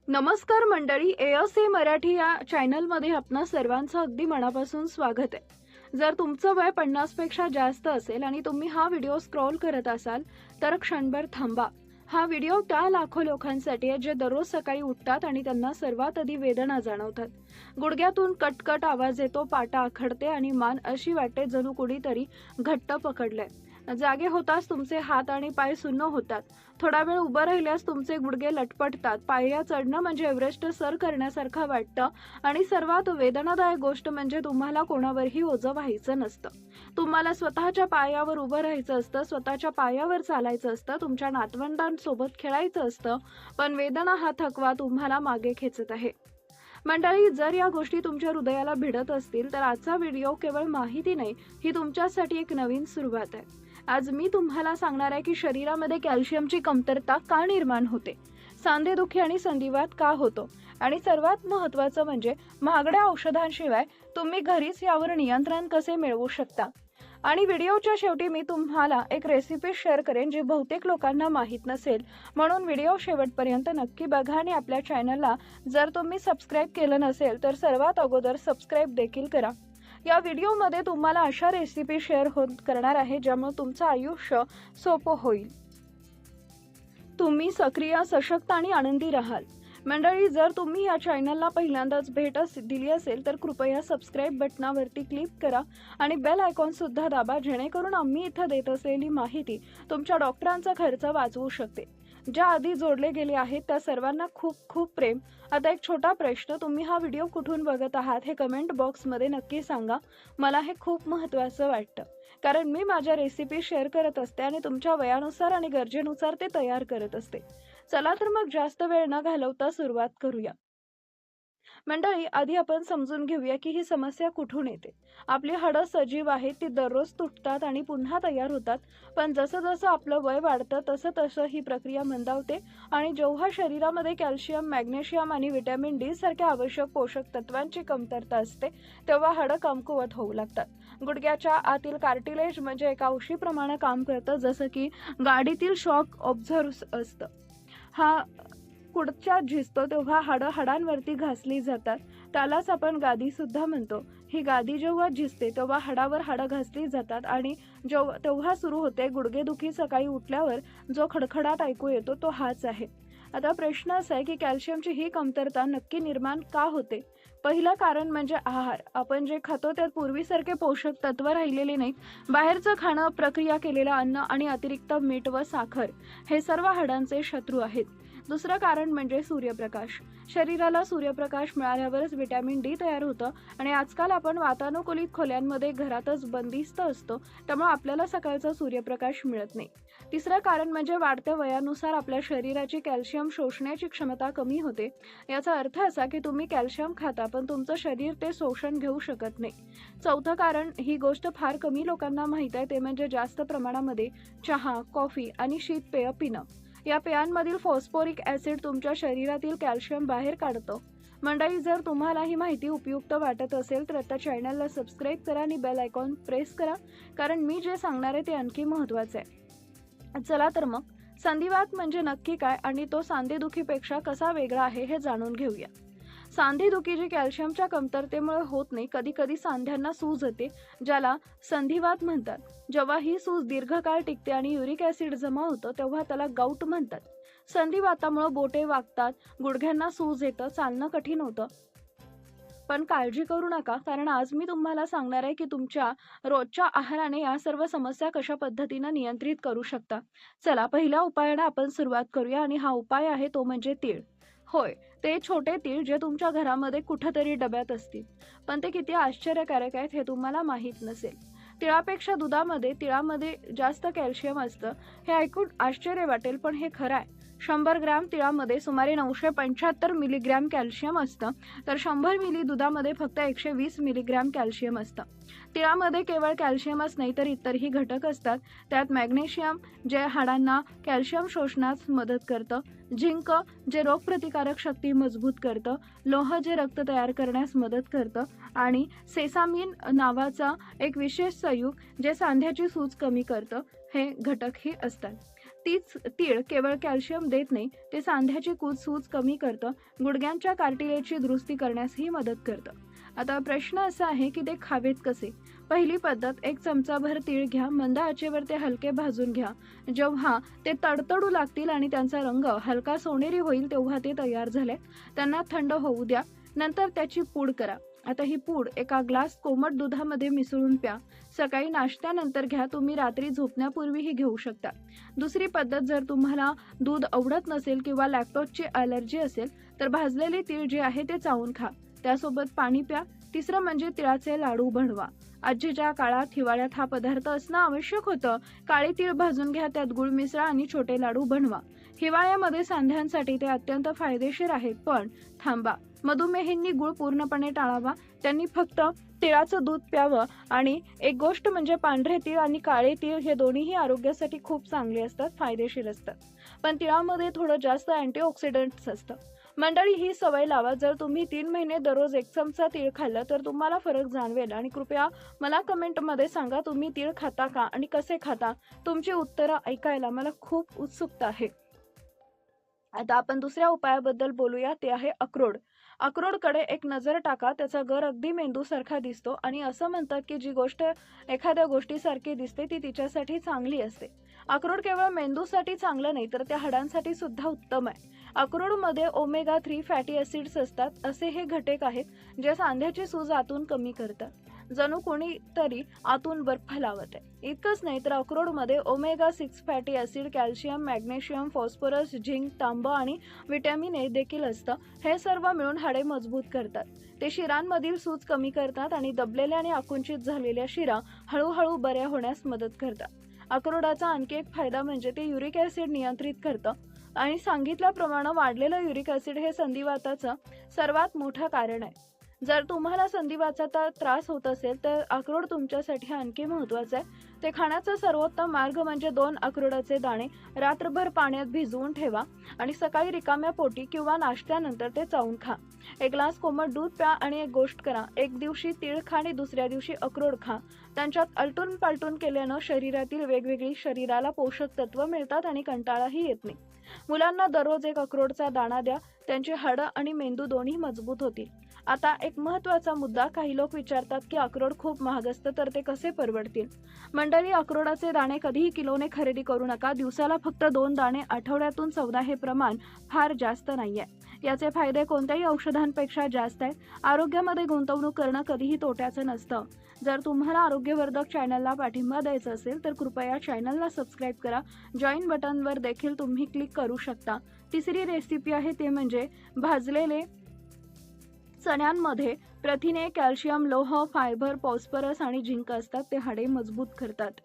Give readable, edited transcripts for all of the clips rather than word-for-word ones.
नमस्कार मंडळी, एएसए मराठी या चॅनलमध्ये आपणा सर्वांचं अगदी मनापासून स्वागत आहे। जर तुमचं वय 50 पेक्षा जास्त असेल आणि तुम्ही हा व्हिडिओ स्क्रॉल करत असाल तर क्षणभर थांबा। हा व्हिडिओ त्या लाखो लोकांसाठी आहे जे दररोज सकाळी उठतात आणि त्यांना सर्वात आधी वेदना जाणवतात। गुडघ्यातून कटकट आवाज येतो, पाटा आखडते आणि मान अशी वाटते जणू कुणीतरी घट्ट पकडलंय। जागे होताच तुमचे हात आणि पाय सुन्न होतात। थोडा वेळ उभं राहिल्यास तुमचे गुडघे लटपटतात। पायऱ्या चढणं म्हणजे एव्हरेस्ट सर करण्यासारखं वाटतं आणि सर्वात वेदनादायक गोष्ट म्हणजे तुम्हाला कोणावरही ओझं व्हायचं नसतं। तुम्हाला स्वतःच्या पायावर उभं राहायचं असतं, स्वतःच्या पायावर चालायचं असतं, तुमच्या नातवंडांसोबत खेळायचं असतं, पण वेदना हा थकवा तुम्हाला मागे खेचत आहे। मंडळी, जर या गोष्टी तुमच्या हृदयाला भिडत असतील तर आजचा व्हिडिओ केवळ माहिती नाही, ही तुमच्यासाठी एक नवीन सुरुवात आहे। आज मी तुम्हाला सांगणार आहे की शरीरामध्ये कॅल्शियमची कमतरता का निर्माण होते, सांधेदुखी आणि संधिवात का होतो आणि सर्वात महत्त्वाचं म्हणजे महागड्या औषधांशिवाय तुम्ही घरीच यावर नियंत्रण कसे मिळवू शकता। आणि व्हिडिओच्या शेवटी मी तुम्हाला एक रेसिपी शेअर करेन जी बहुतेक लोकांना माहीत नसेल, म्हणून व्हिडिओ शेवटपर्यंत नक्की बघा आणि आपल्या चॅनलला जर तुम्ही सबस्क्राइब केलं नसेल तर सर्वात अगोदर सबस्क्राइब देखील करा। या व्हिडिओमध्ये तुम्हाला अशा रेसिपी शेअर करणार आहे ज्यामुळे तुमचं आयुष्य सोपं होईल, तुम्ही सक्रिय, सशक्त आणि आनंदी राहाल। मंडळी, जर तुम्ही या चॅनलला पहिल्यांदाच भेट दिली असेल तर कृपया सबस्क्राइब बटनावरती क्लिक करा आणि बेल आयकॉन सुद्धा दाबा, जेणेकरून आम्ही इथं देत असलेली माहिती तुमच्या डॉक्टरांचा खर्च वाचवू शकते। ज्या आधी जोडले गेले आहेत त्या सर्वांना खूप खूप प्रेम। आता एक छोटा प्रश्न, तुम्ही हा व्हिडिओ कुठून बघत आहात हे कमेंट बॉक्समध्ये नक्की सांगा। मला हे खूप महत्त्वाचं वाटतं, कारण मी माझ्या रेसिपी शेअर करत असते आणि तुमच्या वयानुसार आणि गरजेनुसार ते तयार करत असते। चला तर मग जास्त वेळ न घालवता सुरुवात करूया। मंडळी, आधी आपण समजून घेऊया की ही समस्या कुठून येते। आपली हाडं सजीव आहेत, ती दररोज तुटतात आणि पुन्हा तयार होतात, पण जसं जसं आपलं वय वाढतं तसं तसं ही प्रक्रिया मंदावते आणि जेव्हा शरीरामध्ये कॅल्शियम, मॅग्नेशियम आणि व्हिटॅमिन डी सारख्या आवश्यक पोषक तत्वांची कमतरता असते तेव्हा हाडं कमकुवत होऊ लागतात। गुडघ्याच्या आतील कार्टिलेज म्हणजे एका उशीप्रमाणे काम करतं, जसं की गाडीतील शॉक ऑब्झर्व्ह असतं। हा पुढच्या झिजतो तेव्हा हाडांवरती घासली जातात, त्यालाच आपण गादी सुद्धा म्हणतो। ही गादी जेव्हा झिजते तेव्हा हाडावर हाडं घासली जातात आणि तेव्हा सुरू होते गुडघेदुखी। सकाळी उठल्यावर जो खडखडाट ऐकू येतो तो हाच आहे। आता प्रश्न असा आहे की कॅल्शियमची ही कमतरता नक्की निर्माण का होते। पहिलं कारण म्हणजे आहार। आपण जे खातो त्यात पूर्वीसारखे पोषक तत्व राहिलेले नाहीत। बाहेरचं खाणं, प्रक्रिया केलेलं अन्न आणि अतिरिक्त मीठ व साखर हे सर्व हाडांचे शत्रू आहेत। दुसरं कारण म्हणजे सूर्यप्रकाश। शरीराला सूर्यप्रकाश मिळाल्यावरच व्हिटॅमिन डी तयार होतं आणि आजकाल आपण वातानुकूलित खोल्यांमध्ये घरातच बंदिस्त असतो, त्यामुळे आपल्याला सकाळचा सूर्यप्रकाश मिळत नाही। तिसरं कारण म्हणजे वाढत्या वयानुसार आपल्या शरीराची कॅल्शियम शोषण्याची क्षमता कमी होते। याचा अर्थ असा की तुम्ही कॅल्शियम खाता पण तुमचं शरीर ते शोषण घेऊ शकत नाही। चौथं कारण, ही गोष्ट फार कमी लोकांना माहीत आहे, ते म्हणजे जास्त प्रमाणामध्ये चहा, कॉफी आणि शीतपेय पिणं। या पेयांमधील फॉस्फोरिक ॲसिड तुमच्या शरीरातील कॅल्शियम बाहेर काढतो। मंडळी, जर तुम्हाला ही माहिती उपयुक्त वाटत असेल तर आता चॅनलला सबस्क्राइब करा आणि बेल आयकॉन प्रेस करा, कारण मी जे सांगणार आहे ते आणखी महत्त्वाचं आहे। चला तर मग संधिवात म्हणजे नक्की काय आणि तो सांधेदुखीपेक्षा कसा वेगळा आहे हे जाणून घेऊया। सांधेदुखी जी कॅल्शियमच्या कमतरतेमुळे होत नाही, कधी कधी सांध्यांना सूज येते, ज्याला संधिवात म्हणतात। जेव्हा ही सूज दीर्घकाळ टिकते आणि युरिक ॲसिड जमा होतं तेव्हा त्याला गाऊट म्हणतात। संधिवातामुळे बोटे वाकतात, गुडघ्यांना सूज येतं, चालणं कठीण होतं। पण काळजी करू नका, कारण आज मी तुम्हाला सांगणार आहे की तुमच्या रोजच्या आहाराने या सर्व समस्या कशा पद्धतीने नियंत्रित करू शकता। चला, पहिल्या उपायाने आपण सुरुवात करूया आणि हा उपाय आहे तो म्हणजे तीळ। होय, ते छोटे तीळ जे तुमच्या घरामध्ये कुठेतरी डब्यात असतील, पण ते किती आश्चर्यकारक आहेत हे तुम्हाला माहीत नसेल। तिळापेक्षा तिळामध्ये जास्त कॅल्शियम असतं, हे ऐकून आश्चर्य वाटेल पण हे खरं आहे। 100 ग्रॅम तिळामध्ये सुमारे 975 मिलीग्रॅम कॅल्शियम असतं, तर 100 मिली दुधामध्ये फक्त 120 मिलीग्रॅम कॅल्शियम असतं। तिळामध्ये केवळ कॅल्शियमच नाही तर इतरही घटक असतात। त्यात मॅग्नेशियम जे हाडांना कॅल्शियम शोषण्यास मदत करतं, झिंक जे रोगप्रतिकारक शक्ती मजबूत करतं, लोह जे रक्त तयार करण्यास मदत करतं आणि सेसामिन नावाचा एक विशेष संयुग जे सांध्याची सूज कमी करतं, हे घटकही असतात। तीच तीळ केवळ कॅल्शियम देत नाही, ते सांध्याची सूज कमी करतं, गुडघ्यांच्या कार्टिलेजची दुरुस्ती करण्यासही मदत करतं. आता प्रश्न असा आहे की ते खावेत कसे. पहिली पद्धत, 1 चमचाभर तीळ घ्या, मंद आचेवर ते हलके भाजून घ्या. जेव्हा ते तडतडू लागतील आणि त्यांचा रंग हलका सोनेरी होईल तेव्हा ते तयार झाले. त्यांना थंड होऊ द्या. नंतर त्याची पूड करा. आता ही पूड एका ग्लास कोमट दुधामध्ये मिसळून प्या. सकाळी नाश्त्यानंतर घ्या. तुम्ही रात्री झोपण्यापूर्वीही घेऊ शकता. दुसरी पद्धत, जर तुम्हाला दूध आवडत नसेल किंवा लॅक्टोजची ॲलर्जी असेल तर भाजलेले तीळ जे आहे ते चावून खा. त्यासोबत पाणी प्या. तिसरं म्हणजे तिळाचे लाडू बनवा. आजीच्या काळात हिवाळ्यात हा पदार्थ असणं आवश्यक होतं. काळे तीळ भाजून घ्या, त्यात गुळ मिसळा आणि छोटे लाडू बनवा. हिवाळ्यामध्ये सांध्यांसाठी ते अत्यंत फायदेशीर आहेत. पण थांबा, मधुमेहींनी गुळ पूर्णपणे टाळावा. त्यांनी फक्त तिळाचं दूध प्यावं. आणि एक गोष्ट म्हणजे पांढरे तीळ आणि काळे तीळ हे दोन्हीही आरोग्यासाठी खूप चांगले असतात, फायदेशीर असतात. पण तिळामध्ये थोडं जास्त अँटीऑक्सिडंट्स असतं. मंडळी, ही सवय लावा. जर तुम्ही 3 महिने दररोज 1 चमचा तीळ खाल्लं तर तुम्हाला फरक जाणवेल. आणि कृपया मला कमेंटमध्ये सांगा, तुम्ही तीळ खाता का आणि कसे खाता. तुमची उत्तरं ऐकायला मला खूप उत्सुकता आहे. आता आपण दुसऱ्या उपायाबद्दल बोलूया, ते आहे अक्रोड. अक्रोडकडे एक नजर टाका. त्याचा गर अगदी मेंदूसारखा दिसतो आणि असं म्हणतात की जी गोष्ट एखाद्या गोष्टीसारखी दिसते ती तिच्यासाठी चांगली असते. अक्रोड केवळ मेंदूसाठी चांगलं नाही तर त्या हाडांसाठी सुद्धा उत्तम आहे. अक्रोडमध्ये ओमेगा 3 फॅटी ॲसिड्स असतात. असे हे घटक आहेत जे सांध्याची सूज आतून कमी करतात. जणू कोणीतरी आतून बर्फ लावत आहे. इतकंच नाही तर अक्रोडमध्ये omega 6 fatty acid, calcium, magnesium, phosphorus, zinc, तांब आणि व्हिटॅमिन ए देखील असतं. हे सर्व मिळून हाडे मजबूत करतात. ते शिरांमधील सूज कमी करतात आणि दबलेल्या आणि आकुंचित झालेल्या शिरा हळूहळू बऱ्या होण्यास मदत करतात. अक्रोडाचा आणखी एक फायदा म्हणजे ते युरिक ॲसिड नियंत्रित करतं. आणि सांगितल्याप्रमाणे वाढलेलं युरिक ॲसिड हे संधिवाताचं सर्वात मोठं कारण आहे. जर तुम्हाला संधिवाताचा त्रास होत असेल तर अक्रोड तुमच्यासाठी आणखी महत्त्वाचं आहे. ते खाण्याचा सर्वोत्तम मार्ग म्हणजे 2 अक्रोडाचे दाणे रात्रभर पाण्यात भिजवून ठेवा आणि सकाळी रिकाम्या पोटी किंवा नाश्त्यानंतर ते चावून खा. 1 ग्लास कोमट दूध प्या आणि एक गोष्ट करा, एक दिवशी तीळ खा आणि दुसऱ्या दिवशी अक्रोड खा. त्यांच्यात आलटून पालटून केल्यानं शरीरातील वेगवेगळी शरीराला पोषक तत्व मिळतात आणि कंटाळाही येत नाही. मुलांना दररोज 1 अक्रोडचा दाणा द्या. त्यांची हाडं आणि मेंदू दोन्ही मजबूत होतील. आता एक महत्त्वाचा मुद्दा, काही लोक विचारतात की अक्रोड खूप महाग असतं तर ते कसे परवडतील. मंडळी, अक्रोडाचे दाणे कधीही किलोने खरेदी करू नका. दिवसाला फक्त 2 दाणे, आठवड्यातून 14 हे प्रमाण फार जास्त नाहीये. याचे फायदे कोणत्याही औषधांपेक्षा जास्त आहेत. आरोग्यामध्ये गुंतवणूक करणं कधीही तोट्याचं नसतं. जर तुम्हाला आरोग्यवर्धक चॅनलला पाठिंबा द्यायचा असेल तर कृपया चॅनलला सबस्क्राईब करा. जॉईन बटनवर देखील तुम्ही क्लिक करू शकता. तिसरी रेसिपी आहे ते म्हणजे भाजलेले चण्यांमध्ये प्रथिने, कॅल्शियम, लोह, फायबर, फॉस्फरस आणि झिंक असतात. ते हाडे मजबूत करतात,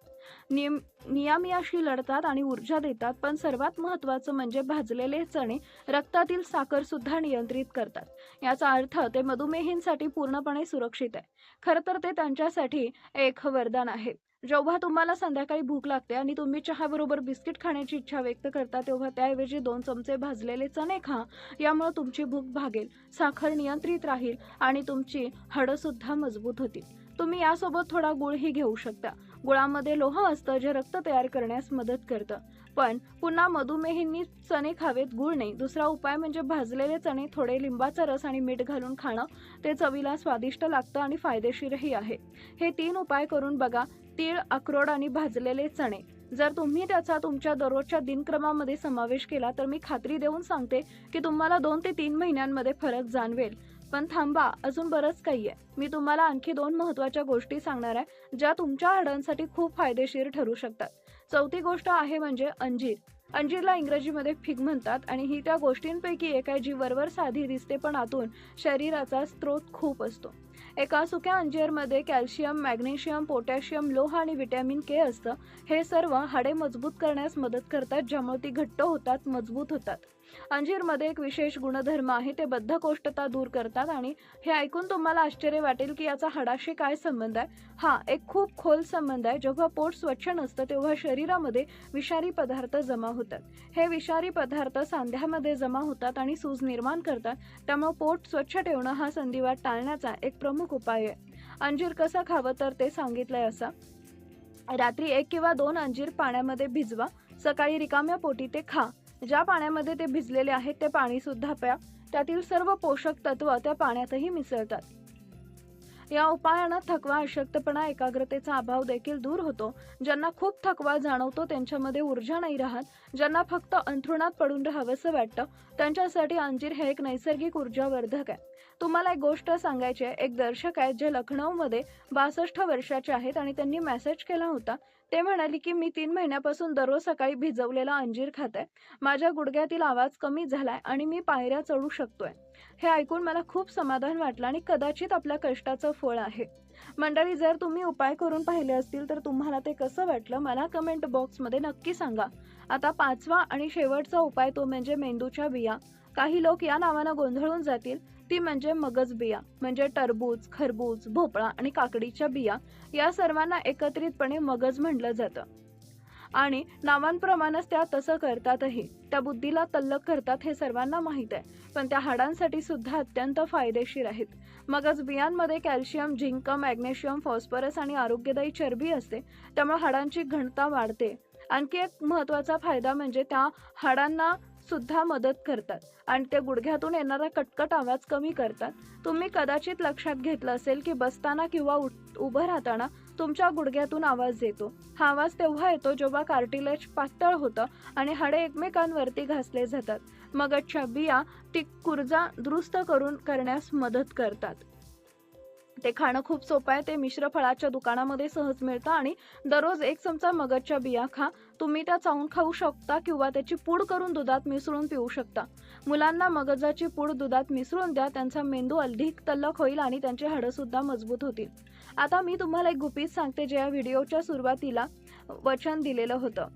नियामियाशी लढतात आणि ऊर्जा देतात. पण सर्वात महत्त्वाचं म्हणजे भाजलेले चणे रक्तातील साखर सुद्धा नियंत्रित करतात. याचा अर्थ ते मधुमेहींसाठी पूर्णपणे सुरक्षित आहे. खरं तर ते त्यांच्यासाठी एक वरदान आहे. जेव्हा तुम्हाला संध्याकाळी भूक लागते आणि तुम्ही चहाबरोबर बिस्किट खाण्याची इच्छा व्यक्त करता तेव्हा त्याऐवजी 2 चमचे भाजलेले चणे खा. यामुळे तुमची भूक भागेल, साखर नियंत्रित राहील आणि तुमची हाडं सुद्धा मजबूत होतील. तुम्ही यासोबत थोडा गुळही घेऊ शकता. गुळामध्ये लोह असतं जे रक्त तयार करण्यास मदत करतं. पण पुन्हा मधुमेहींनी चणे खावेत, गुळ नाही. दुसरा उपाय म्हणजे भाजलेले चणे थोडे लिंबाचा रस आणि मीठ घालून खाणं. ते चवीला स्वादिष्ट लागतं आणि फायदेशीरही आहे. हे 3 उपाय करून बघा, तीळ, अक्रोड आणि भाजलेले चणे. जर तुम्ही त्याचा तुमच्या दररोजच्या दिनक्रमामध्ये समावेश केला तर मी खात्री देऊन सांगते की तुम्हाला 2 ते 3 महिन्यांमध्ये फरक जाणवेल. पण थांबा, अजून बरंच काही आहे. मी तुम्हाला आणखी 2 महत्त्वाच्या गोष्टी सांगणार आहे ज्या तुमच्या हाडांसाठी खूप फायदेशीर ठरू शकतात. चौथी गोष्ट आहे म्हणजे अंजीर. अंजीरला इंग्रजीमध्ये फिग म्हणतात आणि ही त्या गोष्टींपैकी एक आहे जी वरवर साधी दिसते पण आतून शरीराचा स्रोत खूप असतो. एका सुक्या अंजीरमध्ये कॅल्शियम, मॅग्नेशियम, पोटॅशियम, लोह आणि व्हिटॅमिन के असतं. हे सर्व हाडे मजबूत करण्यास मदत करतात, ज्यामुळे ती घट्ट होतात, मजबूत होतात. अंजीरमध्ये एक विशेष गुणधर्म आहे, ते बद्धकोष्ठता दूर करतात. आणि हे ऐकून तुम्हाला आश्चर्य वाटेल की याचा हाडाशी काय संबंध आहे. हा एक खूप खोल संबंध आहे. जेव्हा पोट स्वच्छ नसतं तेव्हा शरीरामध्ये विषारी पदार्थ जमा होतात. हे विषारी पदार्थ सांध्यामध्ये जमा होतात आणि सूज निर्माण करतात. त्यामुळे पोट स्वच्छ ठेवणं हा संधिवात टाळण्याचा एक प्रमुख उपाय आहे. अंजीर कसं खावं तर ते सांगितलंय असं. रात्री 1 किंवा 2 अंजीर पाण्यामध्ये भिजवा. सकाळी रिकाम्या पोटी ते खा. ज्या पाण्यामध्ये ते भिजलेले आहेत ते पाणी सुद्धा प्या. त्यातील सर्व पोषक तत्व त्या पाण्यातही मिसळतात. या उपायानं थकवा, अशक्तपणा, एकाग्रतेचा अभाव देखील दूर होतो. ज्यांना खूप थकवा जाणवतो, त्यांच्यामध्ये ऊर्जा नाही राहत, ज्यांना फक्त अंथरुणात पडून राहावंसं वाटतं, त्यांच्यासाठी अंजीर हे एक नैसर्गिक ऊर्जावर्धक आहे. तुम्हाला एक गोष्ट सांगायची आहे. एक दर्शक आहेत जे लखनौमध्ये 62 वर्षाचे आहेत आणि त्यांनी मेसेज केला होता. ते म्हणाले की मी 3 महिन्यापासून दररोज सकाळी भिजवलेला अंजीर खात आहे. माझ्या गुडघ्यातील आवाज कमी झालाय आणि मी पायऱ्या चढू शकतोय. हे ऐकून मला खूप समाधान वाटलं आणि कदाचित आपल्या कष्टाचं फळ आहे. मंडळी, जर तुम्ही उपाय करून पाहिले असतील तर तुम्हाला ते कसं वाटलं मला कमेंट बॉक्समध्ये नक्की सांगा. आता 5वा आणि शेवटचा उपाय तो म्हणजे मेंदूच्या बिया. काही लोक या नावानं गोंधळून जातील. ती म्हणजे मगज बिया. म्हणजे टरबूज, खरबूज, भोपळा आणि काकडीच्या बिया या सर्वांना एकत्रितपणे मगज म्हटलं जातं. आणि नावांप्रमाणेच त्या तसं करतातही. त्या बुद्धीला तल्लख करतात हे सर्वांना माहीत आहे. पण त्या हाडांसाठी सुद्धा अत्यंत फायदेशीर आहेत. मगच बियांमध्ये कॅल्शियम, झिंक, मॅग्नेशियम, फॉस्फरस आणि आरोग्यदायी चरबी असते. त्यामुळे हाडांची घनता वाढते. आणखी एक महत्त्वाचा फायदा म्हणजे त्या हाडांना सुद्धा मदत करतात आणि ते गुडघ्यातून येणारा कटकट आवाज कमी करतात. तुम्ही कदाचित लक्षात घेतलं असेल की बसताना किंवा उभं राहताना तुमच्या गुडघ्यातून आवाज येतो. हा आवाज तेव्हा येतो जेव्हा कार्टिलेज पातळ होतं आणि हाडे एकमेकांवरती घासले जातात. मगजच्या बिया ती ऊर्जा दुरुस्त करण्यास मदत करतात. ते खाणं खूप सोपं आहे. ते मिश्र फळाच्या दुकानामध्ये सहज मिळतं आणि दररोज 1 चमचा मगजच्या बिया खा. तुम्ही त्या चावून खाऊ शकता किंवा त्याची पूड करून दुधात मिसळून पिऊ शकता. मुलांना मगजाची पूड दुधात मिसळून द्या. त्यांचा मेंदू अधिक तल्लख होईल आणि त्यांची हाडं सुद्धा मजबूत होतील. आता मी तुम्हाला एक गुपित सांगते जे या व्हिडिओच्या सुरुवातीला वचन दिलेलं होतं.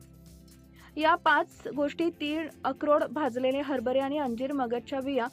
या 5 गोष्टी तीळ, अक्रोड, भाजलेले हरभरे आणि अंजीर, मगजच्या बिया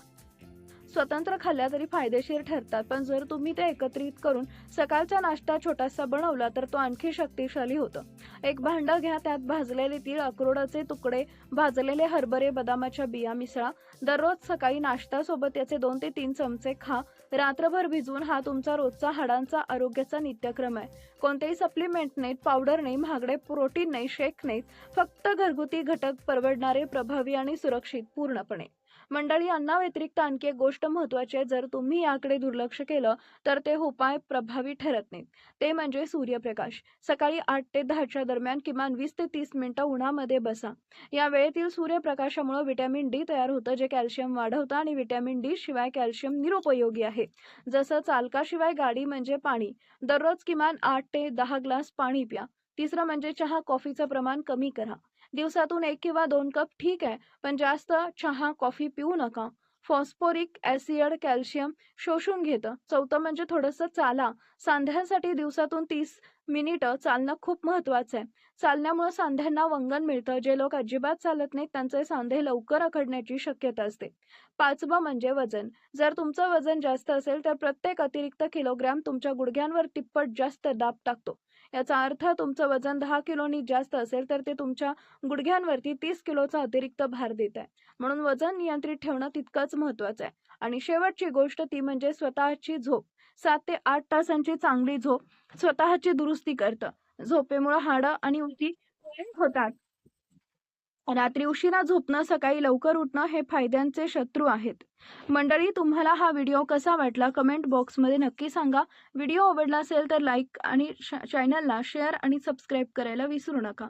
स्वतंत्र खाल्ल्या तरी फायदेशीर ठरतात. पण जर तुम्ही ते एकत्रित करून सकाळचा नाश्ता छोटासा बनवला तर तो आणखी शक्तिशाली होतो. एक भांडं घ्या. त्यात भाजलेले तीळ, अक्रोडाचे तुकडे, भाजलेले हरभरे, बदामाच्या बिया मिसळा. दररोज सकाळी नाश्त्यासोबत याचे 2 ते 3 चमचे खा. रात्रभर भिजवून. हा तुमचा रोजचा हाडांचा आरोग्याचा नित्यक्रम आहे. कोणतेही सप्लिमेंट नाहीत, पावडर नाही, महागडे प्रोटीन नाही, शेक नाहीत. फक्त घरगुती घटक, परवडणारे, प्रभावी आणि सुरक्षित पूर्णपणे. मंडळी, अन्नाव्यतिरिक्त आणखी एक गोष्ट महत्त्वाची आहे. जर तुम्ही याकडे दुर्लक्ष केलं तर ते उपाय प्रभावी ठरत नाहीत. ते म्हणजे सूर्यप्रकाश. सकाळी 8 ते 10च्या दरम्यान किमान 20 ते 30 मिनिटं उन्हामध्ये बसा. या वेळेतील सूर्यप्रकाशामुळे व्हिटॅमिन डी तयार होतं जे कॅल्शियम वाढवतं आणि व्हिटॅमिन डी शिवाय कॅल्शियम निरुपयोगी आहे. जसं चालकाशिवाय गाडी म्हणजे पाणी. दररोज किमान 8 ते 10 ग्लास पाणी प्या. तिसरं म्हणजे चहा, कॉफीचं प्रमाण कमी करा. दिवसातून 1 किंवा 2 कप ठीक आहे, पण जास्त चहा, कॉफी पिऊ नका. फॉस्फोरिक ॲसिड कॅल्शियम शोषून घेतं. चौथं म्हणजे थोडंसं चाला. सांध्यांसाठी दिवसातून 30 मिनिटं चालणं खूप महत्त्वाचं आहे. चालण्यामुळे सांध्यांना वंगण मिळतं. जे लोक अजिबात चालत नाहीत त्यांचे सांधे लवकर अकडण्याची शक्यता असते. 5वं म्हणजे वजन. जर तुमचं वजन जास्त असेल तर प्रत्येक अतिरिक्त किलोग्रॅम तुमच्या गुडघ्यांवर तिप्पट जास्त दाब टाकतो. याचा अर्थ तुमचं वजन 10 किलोनी जास्त असेल तर ते तुमच्या गुडघ्यांवरती 30 किलोचा अतिरिक्त भार देत आहे. म्हणून वजन नियंत्रित ठेवणं तितकंच महत्त्वाचं आहे. आणि शेवटची गोष्ट ती म्हणजे स्वतःची झोप. 7 ते 8 तासांची चांगली झोप स्वतःची दुरुस्ती करतं. झोपेमुळे हाडं आणि उती होतात. रात्री उशिरा झोपणं, सकाळी लवकर उठणं हे फायद्यांचे शत्रू आहेत. मंडळी, तुम्हाला हा व्हिडिओ कसा वाटला कमेंट बॉक्समध्ये नक्की सांगा. व्हिडिओ आवडला असेल तर लाईक आणि चॅनलला शेअर आणि सबस्क्राईब करायला विसरू नका.